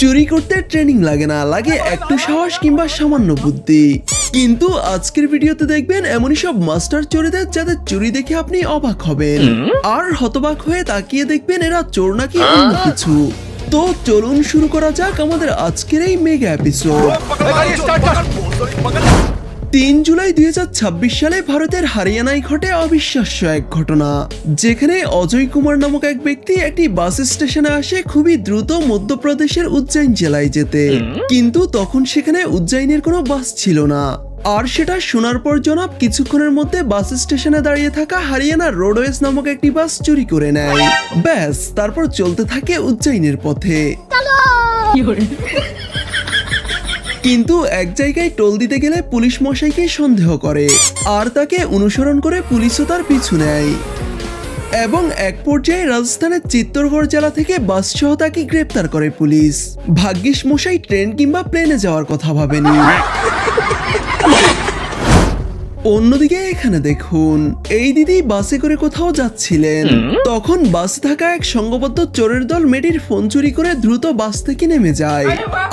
চুরি করতে ট্রেনিং লাগে না, লাগে একটু সাহস কিংবা সামান্য বুদ্ধি। কিন্তু আজকের ভিডিওতে দেখবেন এমনই সব মাস্টার চোরেদের যাদের চুরি দেখে আপনি অবাক হবেন আর হতবাক হয়ে তাকিয়ে দেখবেন এরা চোর নাকি অন্য কিছু। তো চলুন শুরু করা যাক আমাদের আজকের এই মেগা এপিসোড। 3 জুলাই 2026 সালে ভারতের হরিয়ানায় ঘটে অবিশ্বাস্য এক ঘটনা, যেখানে অজয় কুমার নামক এক ব্যক্তি একটি বাস স্টেশনে আসে খুবই দ্রুত মধ্যপ্রদেশের উজ্জয়ন জেলায় যেতে, কিন্তু তখন সেখানে উজ্জয়নের কোনো বাস ছিল না। আর সেটা শোনার পর জনাব কিছুক্ষণের মধ্যে বাস স্টেশনে দাঁড়িয়ে থাকা হরিয়ানা রোডওয়েজ নামক একটি বাস চুরি করে নেয়। ব্যাস, তারপর চলতে থাকে উজ্জয়নের পথে। কিন্তু এক জায়গায় টোল দিতে গেলে পুলিশ মশাইকে সন্দেহ করে আর তাকে অনুসরণ করে পুলিশও তার পিছু নেয় এবং এক পর্যায়ে রাজস্থানের চিত্তরগড় জেলা থেকে বাস সহ তাকে গ্রেপ্তার করে পুলিশ। ভাগ্যিস মশাই ট্রেন কিংবা প্লেনে যাওয়ার কথা ভাবেনি। অন্যদিকে এখানে দেখুন, এই দিদি বাসে করে কোথাও যাচ্ছিলেন, তখন বাসে থাকা এক সংঘবদ্ধ চোরের দল মেয়েটির ফোন চুরি করে দ্রুত বাস থেকে নেমে যায়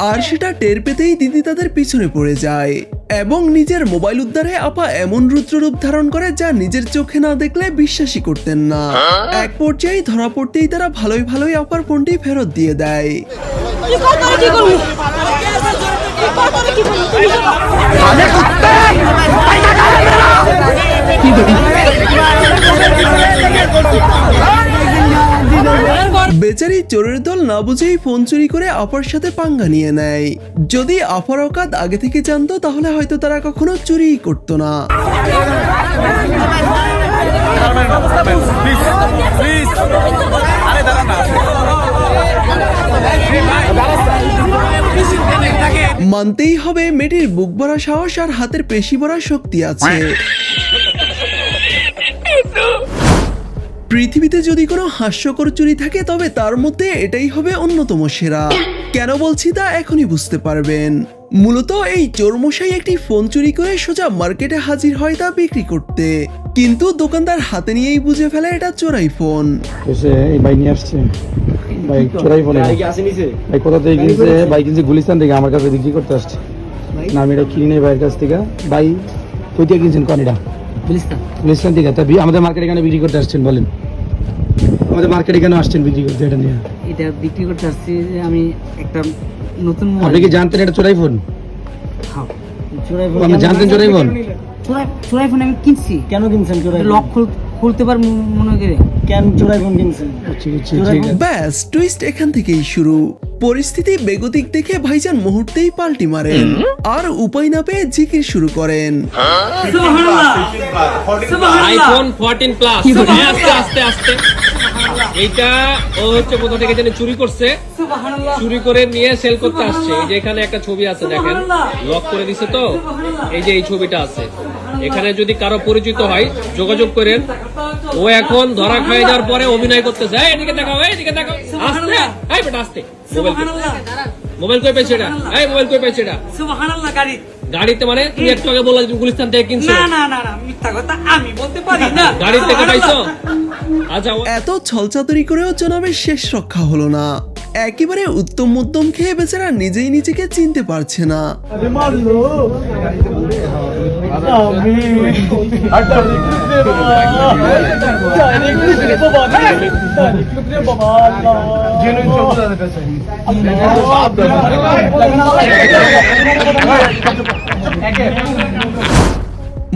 আর সেটা টের পেতেই দিদি তাদের পিছনে পড়ে যায় এবং নিজের মোবাইল উদ্ধারে আপা এমন রুদ্ররূপ ধারণ করে যা নিজের চোখে না দেখলে বিশ্বাসই করতেন না। এক পর্যায়ে ধরা পড়তেই তারা ভালোই ভালোই আপার ফোনটি ফেরত দিয়ে দেয়। বেচারি চোরের দল না বুঝেই ফোন চুরি করে আপার সাথে পাঙ্গা নিয়ে নেয়। যদি আপার অকাত আগে থেকে জানতো তাহলে হয়তো তারা কখনো চুরিই করতো না। মানতেই হবে মেয়েটির বুক ভরা সাহস আর হাতের পেশি ভরা শক্তি আছে। পৃথিবীতে যদি কোনো হাস্যকর চুরি থাকে তবে তার মধ্যে এটাই হবে অন্যতম সেরা। কেন বলছি তা এখনই বুঝতে পারবেন। মূলত এই চোরমশাই একটি ফোন চুরি করে সোজা মার্কেটে হাজির হয় তা বিক্রি করতে, কিন্তু দোকানদার হাতে নিয়েই বুঝে ফেলে এটা চোরাই ফোন। গুলিস্তান থেকে আমার কাছে বিক্রি করতে আসছে না, আমি এটা কিনে নেই ভাইয়ের কাছ থেকে। ভাই কই থেকে কিনছেন? কোন এটা? গুলিস্তান থেকে। তা আমাদের মার্কেটে এখানে বিক্রি করতে আসছেন? বলেন, আমাদের মার্কেটে কেন আসছেন বিক্রি করতে? এটা নিয়ে এটা বিক্রি করতে আসছি যে আমি একটা নতুন। আপনি কি জানতেন এটা চোরাই ফোন? হ্যাঁ, চোরাই ফোন। আপনি জানতেন চোরাই ফোন? চোরাই ফোন আমি কিনছি। কেন কিনছেন চোরাই? লক খুলতে পার মনে করে কেন চোরাই ফোন কিনছেন? ব্যাস, টুইস্ট এখান থেকেই শুরু। পরিস্থিতি বেগতিক দেখে ভাইজান মুহূর্তেই পাল্টি মারেন আর উপায় না পেয়ে জিকির শুরু করেন। IPhone 14 plus. আস্তে আস্তে আস্তে এইটা ও হচ্ছে কোথা থেকে জানি চুরি করছে, চুরি করে নিয়ে সেল করতে আসছে। এই যে এখানে একটা ছবি আছে দেখেন, লক করে দিছে তো, এই যে এই ছবিটা আছে এখানে। যদি কারো পরিচিত হয় যোগাযোগ করেন। ও এখন ধরা খাই যাওয়ার পরে অভিনয় করতেছে। এদিকে দেখাও, এদিকে দেখাও, আস্তে, এই বেটা আস্তে। মোবাইল কই পেয়েছে এটা? এই মোবাইল কই পেয়েছে এটা? সুবহানাল্লাহ। গাড়িতে মানে তুমি একটু আগে বললা তুমি গুলিস্তান থেকে কিনছো। না না না, মিথ্যা কথা আমি বলতে পারি না। গাড়ি থেকে পাইছো? আচ্ছা, এত ছলচাতুরি করেও জনাবের শেষ রক্ষা হলো না। একেবারে উত্তম মধ্যম খেয়ে বেচারা নিজেই নিজেকে চিনতে পারছে না।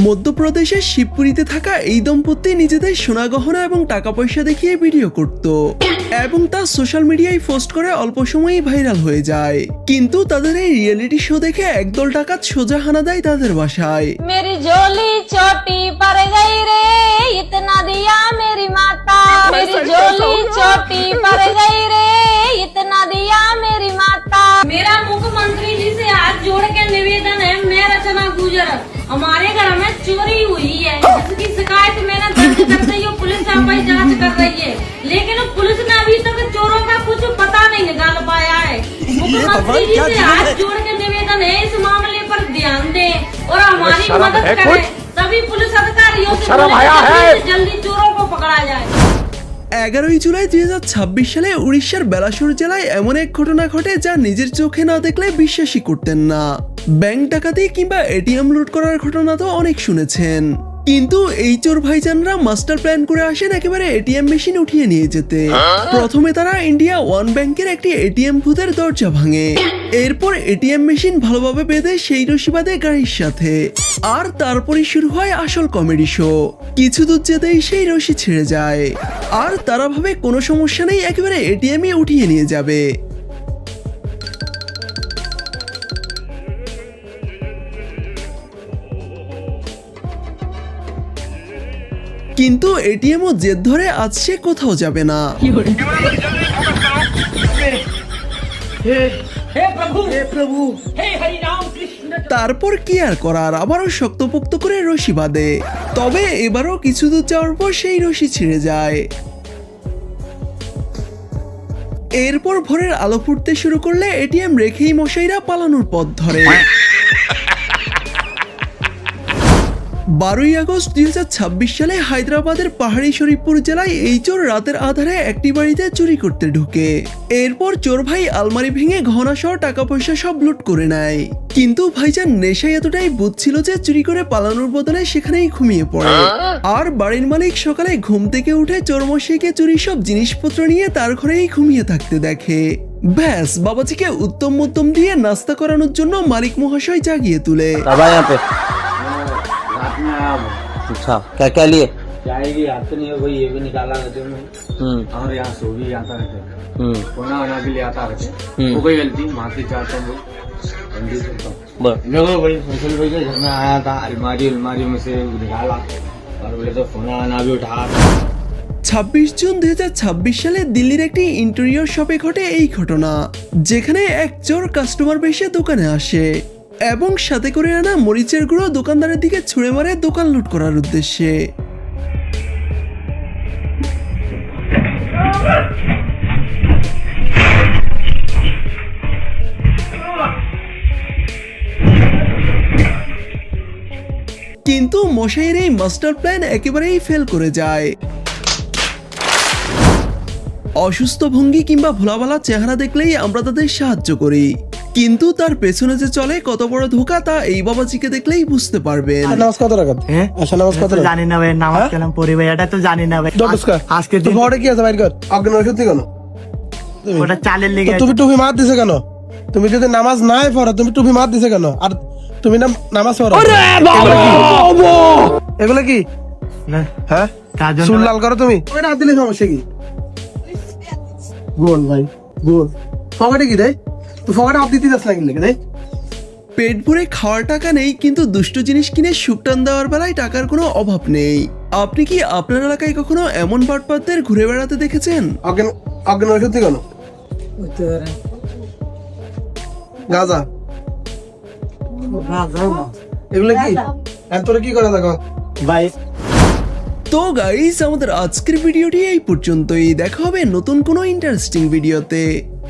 মধ্যপ্রদেশের শিবপুরীতে থাকা এই দম্পতি নিজেদের সোনা গহনা এবং টাকা পয়সা দেখিয়ে ভিডিও করত এবং তা সোশ্যাল মিডিয়ায় পোস্ট করে অল্প সময়েই ভাইরাল হয়ে যায়। কিন্তু তাদের এই রিয়েলিটি শো দেখে একদল ডাকাত সোজা হানা দেয় তাদের বাসায়। मेरी झोली छोटी पड़ गई रे इतना दिया मेरी माता, मेरी झोली छोटी पड़ गई रे इतना दिया मेरी माता। मेरा मुख्यमंत्री जी से हाथ जोड़ के निवेदन है, मैं रचना गुजर, हमारे घर में चोरी हुई है जिसकी शिकायत मैंने दर्ज कर दी है, पुलिस कार्रवाई जांच कर रही है, लेकिन पुलिस ने अभी तक चोरों का कुछ पता नहीं निकाल पाया है। मुख्यमंत्री जी से हाथ जोड़ के निवेदन है इस मामले पर ध्यान दें और हमारी मदद करें। सभी पुलिस अधिकारियों से जल्दी चोरों को पकड़ा जाए। 11ই জুলাই 2026 সালে উড়িষ্যার বেলাসুর জেলায় এমন এক ঘটনা ঘটে যা নিজের চোখে না দেখলে বিশ্বাসই করতেন না। ব্যাংক ডাকাতি কিংবা এটিএম লুট করার ঘটনা তো অনেক শুনেছেন, কিন্তু এই চোর ভাইজানরা মাস্টার প্ল্যান করে আসেন একেবারে এটিএম মেশিন উঠিয়ে নিয়ে যেতে। প্রথমে তারা ইন্ডিয়া ওয়ান ব্যাংকের একটি এটিএম বুথের দরজা ভাঙে, এরপর এটিএম মেশিন ভালোভাবে বেঁধে সেই রশি বাঁধে গাড়ির সাথে, আর তারপরে শুরু হয় আসল কমেডি শো। কিছু দূর যেতেই সেই রশি ছেড়ে যায়, আর তারা ভাবে কোনো সমস্যা নেই, একেবারে এটিএমই উঠিয়ে নিয়ে যাবে। কিন্তু এটিএমও জেদ ধরে আজ সে কোথাও যাবে না। তারপর কি আর করার, আবারও শক্তপোক্ত করে রশি বাঁধে, তবে এবারও কিছু দূর যাওয়ার পর সেই রশি ছিঁড়ে যায়। এরপর ভোরের আলো ফুটতে শুরু করলে এটিএম রেখেই মশাইরা পালানোর পথ ধরে। 12ই আগস্ট 2026 সালে হায়দ্রাবাদের পাহাড়ি শরীফপুর জেলায় এই চোর রাতের আধারে একটি বাড়িতে চুরি করতে ঢুকে। এরপর চোর ভাই আলমারি ভেঙে গহনা সহ টাকা পয়সা সব লুট করে নেয়, কিন্তু ভাইজান নেশায় এতটাই বুঝছিল যে চুরি করে পালানোর বদলে সেখানেই ঘুমিয়ে পড়ে। আর বাড়ির মালিক সকালে ঘুম থেকে উঠে চোরমশাইকে চুরি সব জিনিসপত্র নিয়ে তার ঘরেই ঘুমিয়ে থাকতে দেখে। ব্যাস, বাবাজিকে উত্তম মধ্যম দিয়ে নাস্তা করানোর জন্য মালিক মহাশয় জাগিয়ে তুলে। अच्छा क्या क्या लिए? चाय भी आता नहीं है, वही ये भी निकाला रहते हैं। और यहाँ सो भी आता रहते, खाना वाना भी ले आता रहते। वो कोई गलती वहाँ से चाहता हूँ देखो भाई, फैसल भाई के घर में आया था, अलमारी में से निकाला और बोले तो खाना वाना भी उठा। 26 জুন 2026 সালে দিল্লির একটি ইন্টেরিয়র শপে ঘটে এই ঘটনা, যেখানে এক চোর কাস্টমার বেশে দোকানে আসে এবং সাথে করে আনা মরিচের গুঁড়ো দোকানদারের দিকে ছুঁড়ে মারে দোকান লুট করার উদ্দেশ্যে। কিন্তু মশাইয়ের এই মাস্টার প্ল্যান একেবারেই ফেল করে যায়। অসুস্থ ভঙ্গি কিংবা ভোলাভালা চেহারা দেখলেই আমরা তাদের সাহায্য করি, কিন্তু তার পেছনে যে চলে কত বড় ধোঁকা তা এই বাবাজিকে দেখলেই বুঝতে পারবেন। নামাজ কত রাখাত? হ্যাঁ আচ্ছা নামাজ কত রাখাত? জানি না ভাই, নামাজ কালাম পড়ি ভাই, এটা তো জানি না ভাই। আজকে তো বড় কি আছে বাইর কর, অজ্ঞান ওষুধ কেন? ওটা চালের লেগে। তুমি টুপি মার দিছে কেন? তুমি যদি নামাজ নাই পড়ো, তুমি টুপি মার দিছে কেন? আর তুমি নামাজ পড়ো? এগুলো কি? হ্যাঁ চুল লাল করো তুমি, ওটা হাত দিলে সমস্যা কি? গোল ভাই গোল, পকেটে কি দেয়? তুই পকেটে হাত দিতে যাস না কিনলে দেয়? পেট ভরে খাওয়ার টাকা নেই, কিন্তু দুষ্ট জিনিস কিনে সুকটান দেওয়ার বেলায় টাকার কোনো অভাব নেই। আপনি কি আপনার এলাকায় কখনো এমন বাটপাতদের ঘুরে বেড়াতে দেখেছেন? অজ্ঞান ওষুধ কেন? গাঁজা এগুলো কি? তোরা কি করে দেখো ভাই। তো গাইস, আমাদের আজকের ভিডিওটি এই পর্যন্তই। দেখা হবে নতুন কোনো ইন্টারেস্টিং ভিডিওতে।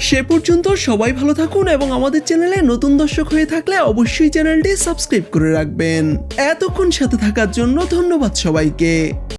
সে পর্যন্ত সবাই ভালো থাকুন, এবং আমাদের চ্যানেলে নতুন দর্শক হয়ে থাকলে অবশ্যই চ্যানেলটি সাবস্ক্রাইব করে রাখবেন। এতক্ষণ সাথে থাকার জন্য ধন্যবাদ সবাইকে।